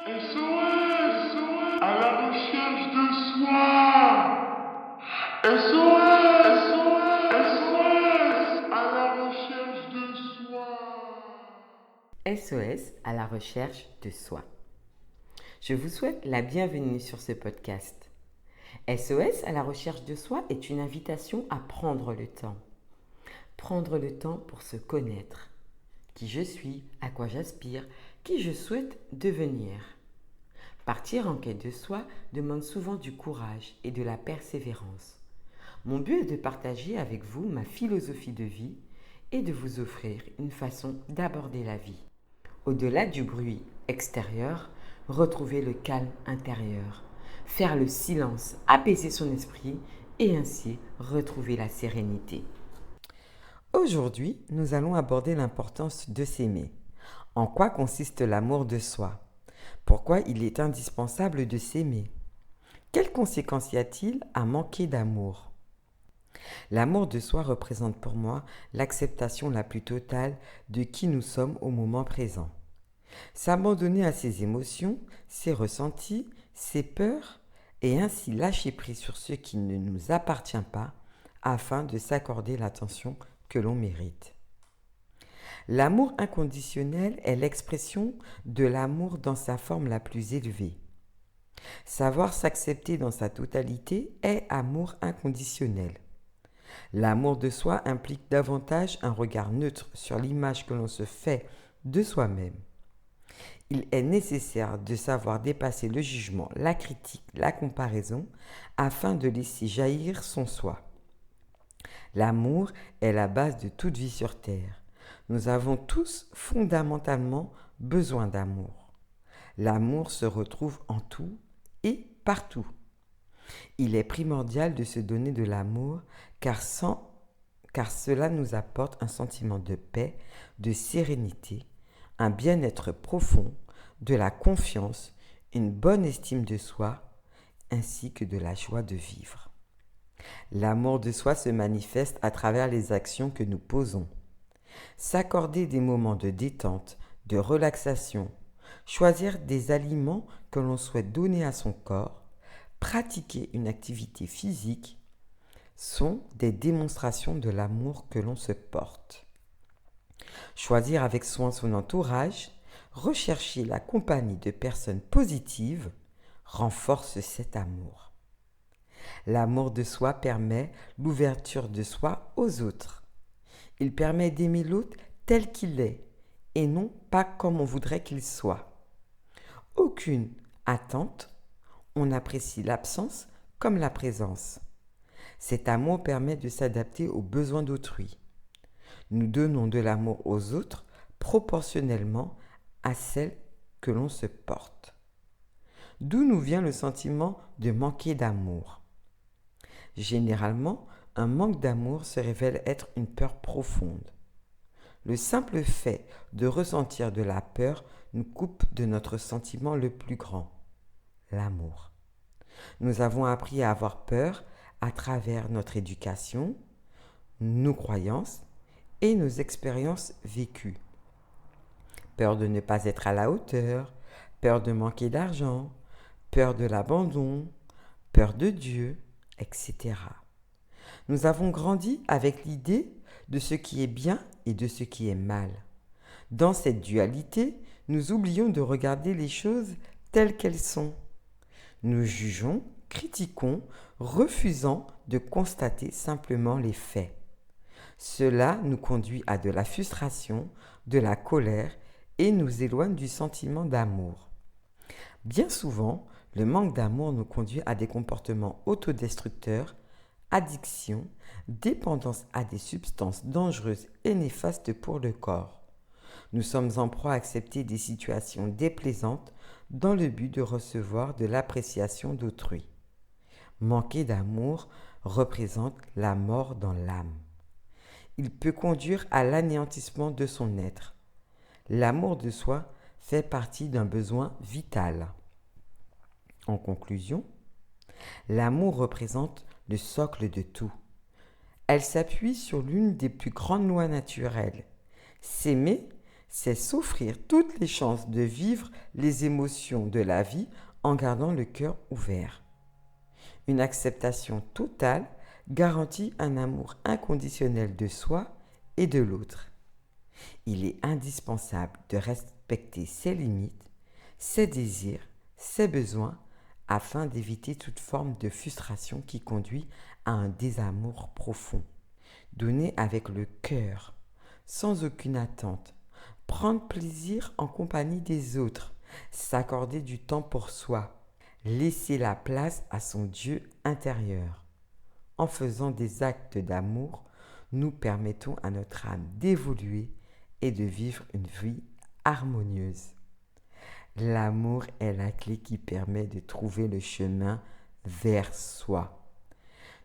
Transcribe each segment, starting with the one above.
SOS à la recherche de soi. SOS SOS à la recherche de soi. SOS à la recherche de soi. Je vous souhaite la bienvenue sur ce podcast. SOS à la recherche de soi est une invitation à prendre le temps. Prendre le temps pour se connaître. Qui je suis, à quoi j'aspire, qui je souhaite devenir. Partir en quête de soi demande souvent du courage et de la persévérance. Mon but est de partager avec vous ma philosophie de vie et de vous offrir une façon d'aborder la vie. Au-delà du bruit extérieur, retrouver le calme intérieur, faire le silence, apaiser son esprit et ainsi retrouver la sérénité. Aujourd'hui, nous allons aborder l'importance de s'aimer. En quoi consiste l'amour de soi? Pourquoi il est indispensable de s'aimer? Quelles conséquences y a-t-il à manquer d'amour? L'amour de soi représente pour moi l'acceptation la plus totale de qui nous sommes au moment présent. S'abandonner à ses émotions, ses ressentis, ses peurs et ainsi lâcher prise sur ce qui ne nous appartient pas afin de s'accorder l'attention que l'on mérite. L'amour inconditionnel est l'expression de l'amour dans sa forme la plus élevée. Savoir s'accepter dans sa totalité est amour inconditionnel. L'amour de soi implique davantage un regard neutre sur l'image que l'on se fait de soi-même. Il est nécessaire de savoir dépasser le jugement, la critique, la comparaison, afin de laisser jaillir son soi. L'amour est la base de toute vie sur Terre. Nous avons tous fondamentalement besoin d'amour. L'amour se retrouve en tout et partout. Il est primordial de se donner de l'amour car cela nous apporte un sentiment de paix, de sérénité, un bien-être profond, de la confiance, une bonne estime de soi, ainsi que de la joie de vivre. L'amour de soi se manifeste à travers les actions que nous posons. S'accorder des moments de détente, de relaxation, choisir des aliments que l'on souhaite donner à son corps, pratiquer une activité physique, sont des démonstrations de l'amour que l'on se porte. Choisir avec soin son entourage, rechercher la compagnie de personnes positives, renforce cet amour. L'amour de soi permet l'ouverture de soi aux autres. Il permet d'aimer l'autre tel qu'il est et non pas comme on voudrait qu'il soit. Aucune attente, on apprécie l'absence comme la présence. Cet amour permet de s'adapter aux besoins d'autrui. Nous donnons de l'amour aux autres proportionnellement à celle que l'on se porte. D'où nous vient le sentiment de manquer d'amour? Généralement, un manque d'amour se révèle être une peur profonde. Le simple fait de ressentir de la peur nous coupe de notre sentiment le plus grand, l'amour. Nous avons appris à avoir peur à travers notre éducation, nos croyances et nos expériences vécues. Peur de ne pas être à la hauteur, peur de manquer d'argent, peur de l'abandon, peur de Dieu, etc. Nous avons grandi avec l'idée de ce qui est bien et de ce qui est mal. Dans cette dualité, nous oublions de regarder les choses telles qu'elles sont. Nous jugeons, critiquons, refusant de constater simplement les faits. Cela nous conduit à de la frustration, de la colère et nous éloigne du sentiment d'amour. Bien souvent, le manque d'amour nous conduit à des comportements autodestructeurs, addiction, dépendance à des substances dangereuses et néfastes pour le corps. Nous sommes en proie à accepter des situations déplaisantes dans le but de recevoir de l'appréciation d'autrui. Manquer d'amour représente la mort dans l'âme. Il peut conduire à l'anéantissement de son être. L'amour de soi fait partie d'un besoin vital. En conclusion, l'amour représente le socle de tout. Elle s'appuie sur l'une des plus grandes lois naturelles. S'aimer, c'est s'offrir toutes les chances de vivre les émotions de la vie en gardant le cœur ouvert. Une acceptation totale garantit un amour inconditionnel de soi et de l'autre. Il est indispensable de respecter ses limites, ses désirs, ses besoins, afin d'éviter toute forme de frustration qui conduit à un désamour profond. Donner avec le cœur, sans aucune attente, prendre plaisir en compagnie des autres, s'accorder du temps pour soi, laisser la place à son Dieu intérieur. En faisant des actes d'amour, nous permettons à notre âme d'évoluer et de vivre une vie harmonieuse. L'amour est la clé qui permet de trouver le chemin vers soi.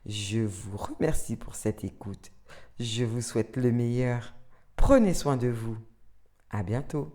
Je vous remercie pour cette écoute. Je vous souhaite le meilleur. Prenez soin de vous. À bientôt.